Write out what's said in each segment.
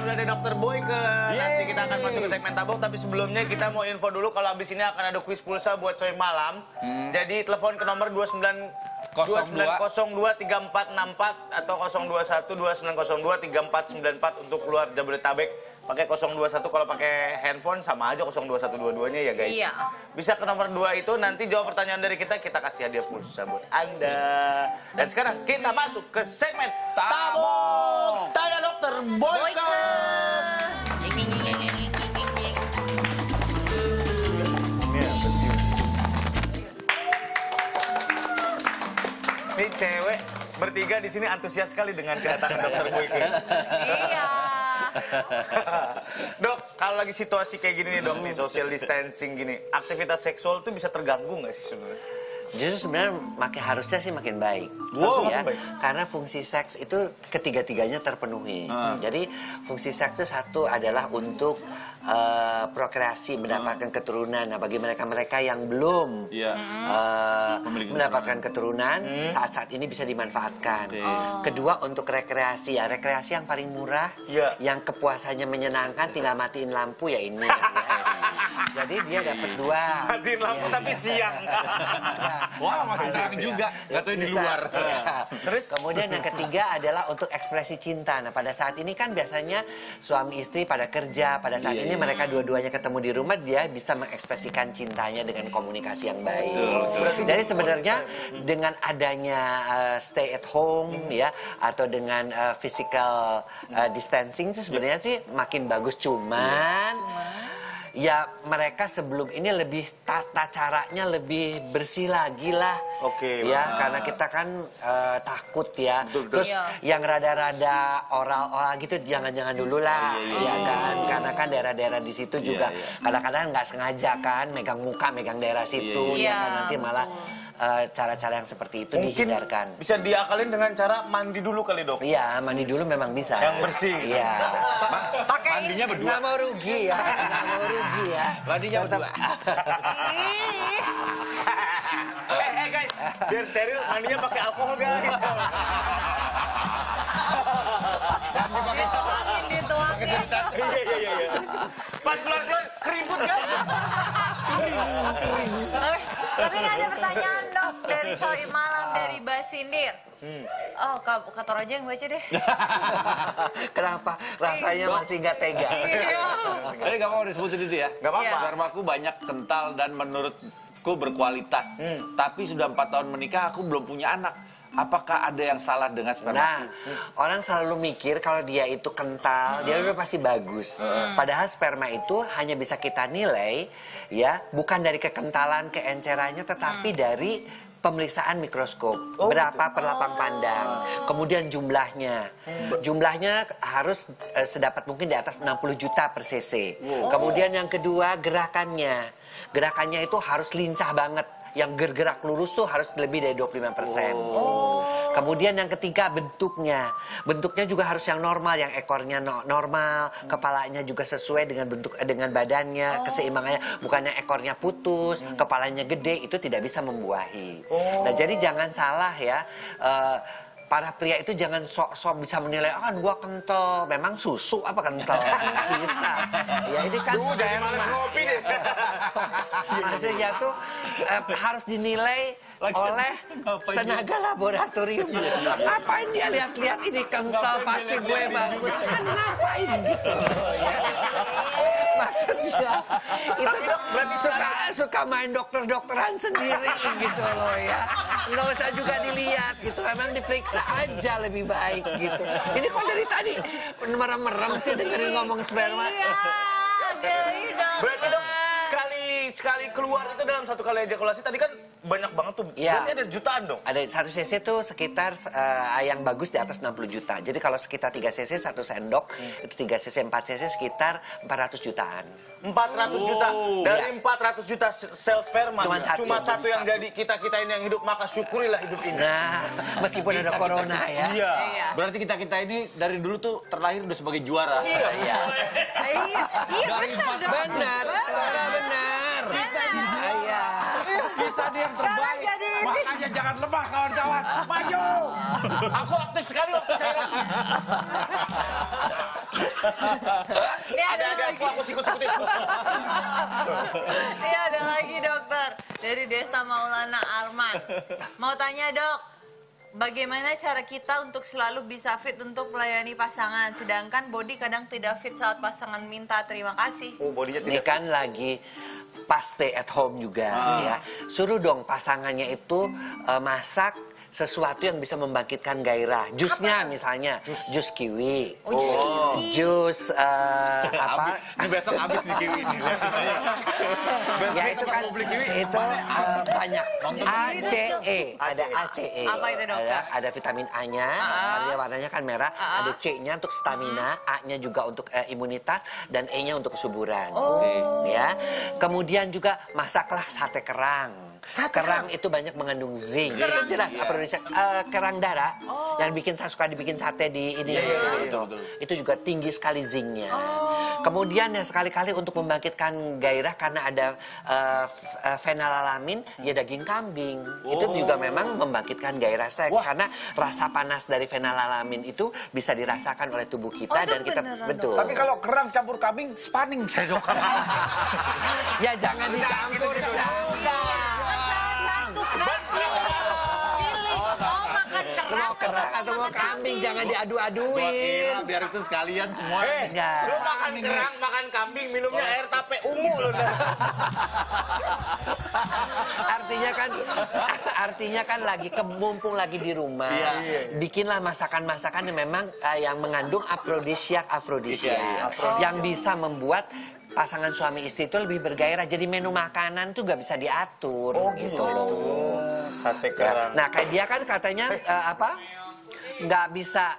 udah ada Dokter Boy ke nanti kita akan masuk ke segmen tabung. Tapi sebelumnya kita mau info dulu kalau abis ini akan ada kuis pulsa buat Soy Malam. Jadi telepon ke nomor 29023464 atau 02129023494 untuk keluar Jabodetabek. Pakai 021 kalau pakai handphone sama aja 02122-nya ya guys. Iya. Bisa ke nomor 2 itu nanti jawab pertanyaan dari kita kasih hadiah pulsa buat Anda. Dan sekarang kita masuk ke segmen Tabung. Tanya Dokter Boyke. Ini cewek bertiga di sini antusias sekali dengan kedatangan Dokter Boyke. Iya. Dok, kalau lagi situasi kayak gini nih dok, nih social distancing gini, aktivitas seksual tuh bisa terganggu nggak sih sebenarnya? Justru sebenarnya harusnya sih makin baik. Wow, ya. baik. Karena fungsi seks itu ketiga-tiganya terpenuhi. Jadi fungsi seks itu satu adalah untuk prokreasi, mendapatkan keturunan. Nah, bagi mereka-mereka yang belum mendapatkan keturunan, saat-saat ini bisa dimanfaatkan. Kedua untuk rekreasi, ya rekreasi yang paling murah, yang kepuasannya menyenangkan, tinggal matiin lampu ya ini. Jadi dia dapat dua. Matiin lampu tapi siang. Wah, masih terang juga. Gak tahu di luar. Terus kemudian yang ketiga adalah untuk ekspresi cinta. Nah, pada saat ini kan biasanya suami istri pada kerja, pada saat ini mereka dua-duanya ketemu di rumah, dia bisa mengekspresikan cintanya dengan komunikasi yang baik. Jadi sebenarnya dengan adanya stay at home ya atau dengan physical distancing itu sebenarnya sih makin bagus, cuman ya mereka sebelum ini lebih tata caranya lebih bersih lagi lah. Oke. Ya karena kita kan takut ya. Terus yang rada-rada oral gitu jangan-jangan dulu lah. Ya kan karena kan daerah-daerah di situ juga kadang-kadang nggak sengaja kan megang muka, megang daerah situ ya kan nanti malah cara-cara yang seperti itu mungkin dihindarkan. Bisa diakalin dengan cara mandi dulu kali dok? Iya, mandi dulu memang bisa. Yang bersih. Iya. Pakai mandinya berdua. Nggak mau rugi ya, nggak mau rugi ya. Mandinya berdua. Guys, biar steril mandinya pakai alkohol guys. Iya. Pas keluar keriput guys. Tapi ini ada pertanyaan dok dari Soy Malam dari Basindir. Oh, Kak Tor aja yang baca deh. Kenapa? Rasanya masih nggak tega. Jadi gak mau disebutin itu ya? Gak apa-apa. Spermaku banyak, kental, dan menurutku berkualitas. Tapi sudah 4 tahun menikah, aku belum punya anak. Apakah ada yang salah dengan sperma? Nah, orang selalu mikir kalau dia itu kental, dia udah pasti bagus. Padahal sperma itu hanya bisa kita nilai, ya, bukan dari kekentalan, keencerannya, tetapi dari pemeriksaan mikroskop. Berapa per lapang pandang. Kemudian jumlahnya. Jumlahnya harus sedapat mungkin di atas 60 juta per cc. Kemudian yang kedua, gerakannya. Gerakannya itu harus lincah banget. Yang bergerak lurus tuh harus lebih dari 25%. Kemudian yang ketiga bentuknya. Bentuknya juga harus yang normal, yang ekornya normal, kepalanya juga sesuai dengan bentuk dengan badannya, keseimbangannya. Bukannya ekornya putus, kepalanya gede, itu tidak bisa membuahi. Nah, jadi jangan salah ya. Para pria itu jangan sok-sok bisa menilai, gua kental. Memang susu apa kental? Nggak bisa. Ya ini kan Jadi males ngopi deh. Maksudnya tuh harus dinilai oleh tenaga laboratorium. Ngapain dia lihat-lihat ini kental pasti gue bagus. Kan ngapain gitu ya. Maksudnya itu tuh suka main dokter-dokteran sendiri gitu loh ya. Nggak usah juga dilihat gitu. Emang diperiksa aja lebih baik gitu. Ini kok dari tadi merem-merem sih dengerin ngomong sperma. Iya, geli dong. Berarti dok sekali keluar itu dalam satu kali ejakulasi tadi kan banyak banget tuh. Ya. Berarti ada jutaan dong. Ada 1 cc tuh sekitar yang bagus di atas 60 juta. Jadi kalau sekitar 3 cc 1 sendok itu 3 cc 4 cc sekitar 400 jutaan. 400 juta dari 400 juta sel sperma. Cuma satu yang jadi kita ini yang hidup, maka syukurilah hidup ini. Nah, meskipun ada corona ya. Iya. Berarti kita ini dari dulu tuh terlahir udah sebagai juara. Iya. Iya, benar dong. Benar. Iya. Kita nih yang terbaik. Makanya jangan lemah kawan-kawan. Maju. Aku aktif sekali waktu saya. Ini ada lagi. Aku sikut-sikutin. Ini ada lagi dokter dari Desta Maulana Arman. Mau tanya dok, bagaimana cara kita untuk selalu bisa fit untuk melayani pasangan, sedangkan body kadang tidak fit saat pasangan minta terima kasih. Oh, bodinya Ini tidak. kan lagi pas stay at home juga ya. Suruh dong pasangannya itu masak sesuatu yang bisa membangkitkan gairah. Jusnya misalnya, jus kiwi. Oh, jus kiwi. Jus apa? Ini besok habis nih kiwi ini. Ya itu kan itu banyak ACE, ada ACE. Apa itu, dokter? Ada vitamin A-nya, dia warnanya kan merah, ada C-nya untuk stamina, A-nya juga untuk imunitas dan E-nya untuk kesuburan. Ya. Kemudian juga masaklah sate kerang. Kerang itu banyak mengandung zinc. Itu jelas kerang darah yang bikin saya suka dibikin sate di ini gitu. betul. Itu juga tinggi sekali zincnya. Kemudian ya sekali-kali untuk membangkitkan gairah karena ada fenalalamin ya daging kambing. Itu juga memang membangkitkan gairah seks karena rasa panas dari fenalalamin itu bisa dirasakan oleh tubuh kita dan kita betul. Tapi kalau kerang campur kambing, spanning saya dok. Ya jangan dicampur. Mau kerang atau mau kambing jangan diadu-aduin. Biar itu sekalian semua. Enggak. Lu makan kerang, makan kambing, minumnya air tape ungu lu. Artinya kan lagi mumpung lagi di rumah. Bikinlah masakan-masakan yang memang yang mengandung afrodisiak yang bisa membuat pasangan suami istri itu lebih bergairah. Jadi menu makanan tuh gak bisa diatur gitu loh. Sate kerang. Nah kayak dia kan katanya nggak bisa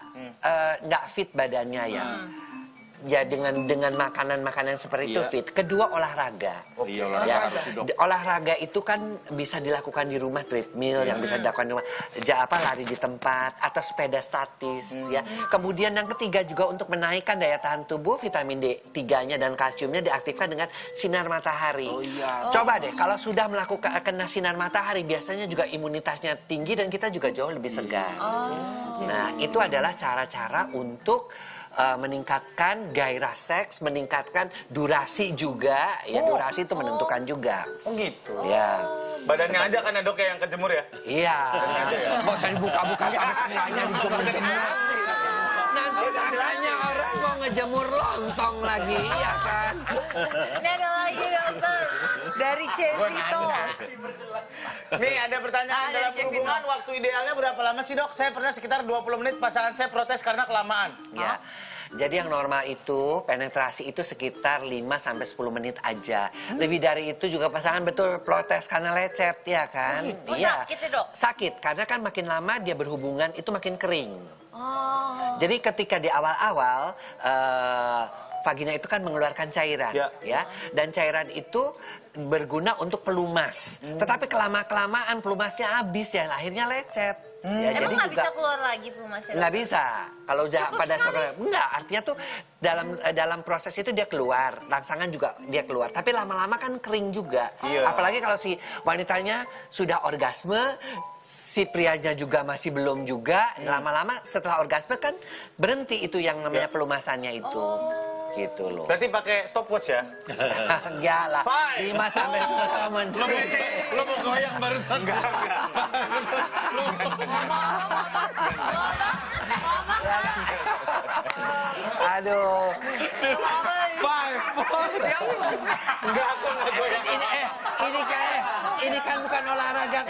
nggak fit badannya ya. Ya dengan makanan-makanan seperti itu fit. Kedua olahraga. Iya, olahraga harus dong. Olahraga itu kan bisa dilakukan di rumah, treadmill yang bisa dilakukan di rumah, lari di tempat atau sepeda statis ya. Kemudian yang ketiga juga untuk menaikkan daya tahan tubuh, vitamin D3-nya dan kalsiumnya diaktifkan dengan sinar matahari. Coba deh kalau sudah melakukan kena sinar matahari biasanya juga imunitasnya tinggi dan kita juga jauh lebih segar. Nah, itu adalah cara-cara untuk meningkatkan gairah seks, meningkatkan durasi juga. Ya durasi itu menentukan juga. Oh gitu. Ya. Badannya aja kan ya dok ya yang kejemur ya? Iya. Mau saya buka-buka sampai semuanya dijemur-jemur. Nanti sangkanya orang mau ngejemur lontong lagi, ya kan? Ini ada lagi dokter dari Cevito. Nih ada pertanyaan dalam hubungan waktu idealnya berapa lama sih dok? Saya pernah sekitar 20 menit pasangan saya protes karena kelamaan. Ya. Jadi yang normal itu penetrasi itu sekitar 5-10 menit aja. Lebih dari itu juga pasangan betul protes karena lecet ya kan? Iya. Sakit ya dok? Sakit karena kan makin lama dia berhubungan itu makin kering. Jadi ketika di awal-awal vagina itu kan mengeluarkan cairan ya. Dan cairan itu berguna untuk pelumas. Tetapi kelamaan pelumasnya habis ya akhirnya lecet. Ya, Emang jadi nggak bisa keluar lagi pelumasnya? nggak bisa. Kalau pada enggak, artinya tuh dalam proses itu dia keluar, rangsangan juga dia keluar. Tapi lama-lama kan kering juga. Apalagi kalau si wanitanya sudah orgasme, si prianya juga masih belum juga. Lama-lama setelah orgasme kan berhenti itu yang namanya pelumasannya itu. Gitu loh. Berarti pakai stopwatch ya? Enggak lah. 5-10 menit. Lo mau goyang barusan? Enggak. Aduh. Enggak, aku nggak goyang. Ini kan bukan olahraga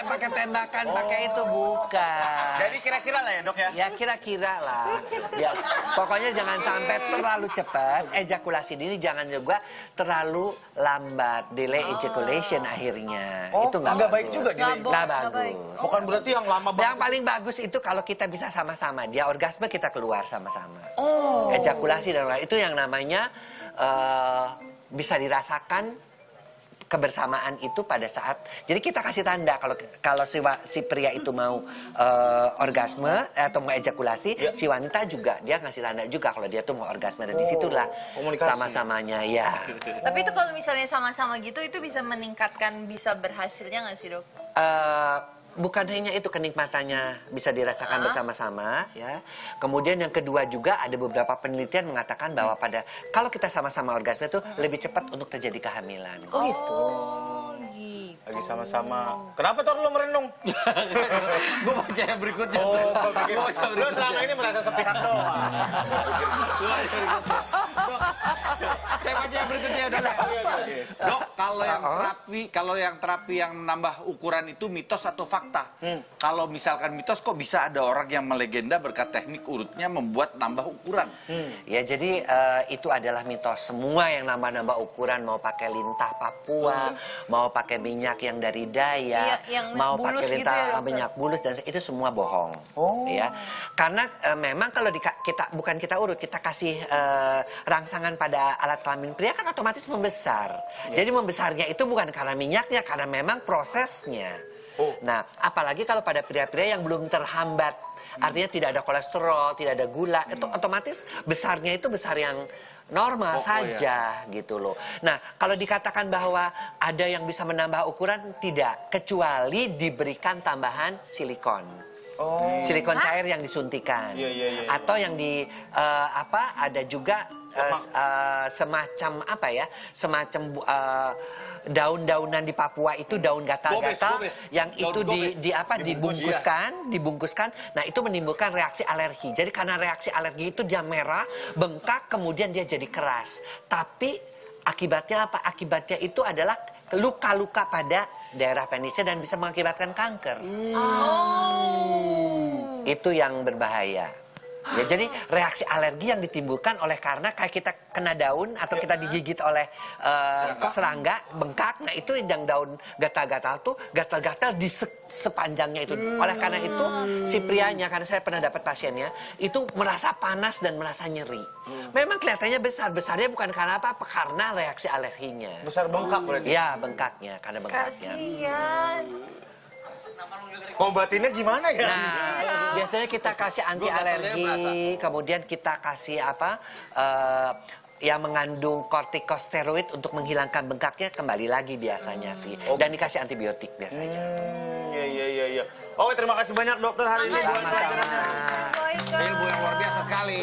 pakai tembakan pakai itu bukan. Jadi kira-kira lah ya dok ya? Ya kira-kira lah. Ya, pokoknya jangan sampai terlalu cepat. Ejakulasi dini jangan juga terlalu lambat. Delay ejaculation akhirnya. Itu nggak baik juga delay. Nggak bagus. Bukan berarti yang lama banget. Yang paling bagus itu kalau kita bisa sama-sama. Dia orgasme kita keluar sama-sama. Ejakulasi dan itu yang namanya bisa dirasakan kebersamaan itu pada saat jadi kita kasih tanda kalau si pria itu mau orgasme atau mau ejakulasi si wanita juga dia ngasih tanda juga kalau dia tuh mau orgasme dan disitulah sama-samanya ya. Tapi itu kalau misalnya sama-sama gitu itu bisa meningkatkan bisa berhasilnya nggak sih dok? bukan hanya itu kenikmatannya bisa dirasakan bersama-sama ya. Kemudian yang kedua juga ada beberapa penelitian mengatakan bahwa kalau kita sama-sama orgasme itu lebih cepat untuk terjadi kehamilan. Oh gitu. Lagi sama-sama. Kenapa tuh lo merenung? Gue baca yang berikutnya. Oh, lo selama ini merasa sepihak doang. Saya baca yang berikutnya udah. Dok, kalau yang terapi yang nambah ukuran itu mitos atau fakta? Kalau misalkan mitos, kok bisa ada orang yang melegenda berkat teknik urutnya membuat nambah ukuran? Ya jadi itu adalah mitos. Semua yang nambah-nambah ukuran, mau pakai lintah Papua, mau pakai minyak yang dari Dayak, yang mau bulus pakai gitu lintah ya, dokter? minyak bulus, dan itu semua bohong. Ya, karena memang kalau bukan kita urut, kita kasih rangsangan pada alat kelamin pria kan otomatis membesar. Jadi membesarnya itu bukan karena minyaknya, karena memang prosesnya. Nah, apalagi kalau pada pria-pria yang belum terhambat, artinya tidak ada kolesterol, tidak ada gula, itu otomatis besarnya itu besar yang normal saja gitu loh. Nah, kalau dikatakan bahwa ada yang bisa menambah ukuran, tidak, kecuali diberikan tambahan silikon. Silikon cair yang disuntikan. Atau yang ada juga semacam semacam daun-daunan di Papua itu daun gatal-gatal yang itu dibungkuskan. Nah, itu menimbulkan reaksi alergi. Jadi karena reaksi alergi itu dia merah, bengkak, kemudian dia jadi keras. Tapi akibatnya apa? Akibatnya itu adalah luka-luka pada daerah penisnya dan bisa mengakibatkan kanker. Itu yang berbahaya. Ya, jadi reaksi alergi yang ditimbulkan oleh karena kayak kita kena daun atau kita digigit oleh serangga, bengkak. Nah, itu yang daun gatal-gatal tuh gatal-gatal di sepanjangnya itu. Oleh karena itu si prianya, karena saya pernah dapat pasiennya, itu merasa panas dan merasa nyeri. Memang kelihatannya besarnya bukan karena apa-apa, karena reaksi alerginya. Besar bengkak berarti? Ya, bengkaknya, karena bengkaknya. Kasian. Ngobatinnya gimana ya? Nah, biasanya kita kasih anti alergi, kemudian kita kasih yang mengandung kortikosteroid untuk menghilangkan bengkaknya, kembali lagi biasanya sih. Dan dikasih antibiotik biasanya. Iya. Oke, terima kasih banyak dokter hari ini. Sama-sama. Ilmu yang luar biasa sekali.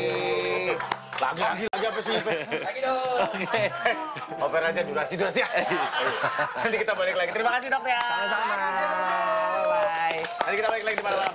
Lagi apa sih? Lagi dong. Oper aja durasi ya. Nanti kita balik lagi. Terima kasih dok ya. Sama-sama. Bye-bye. Nanti kita balik lagi di malam.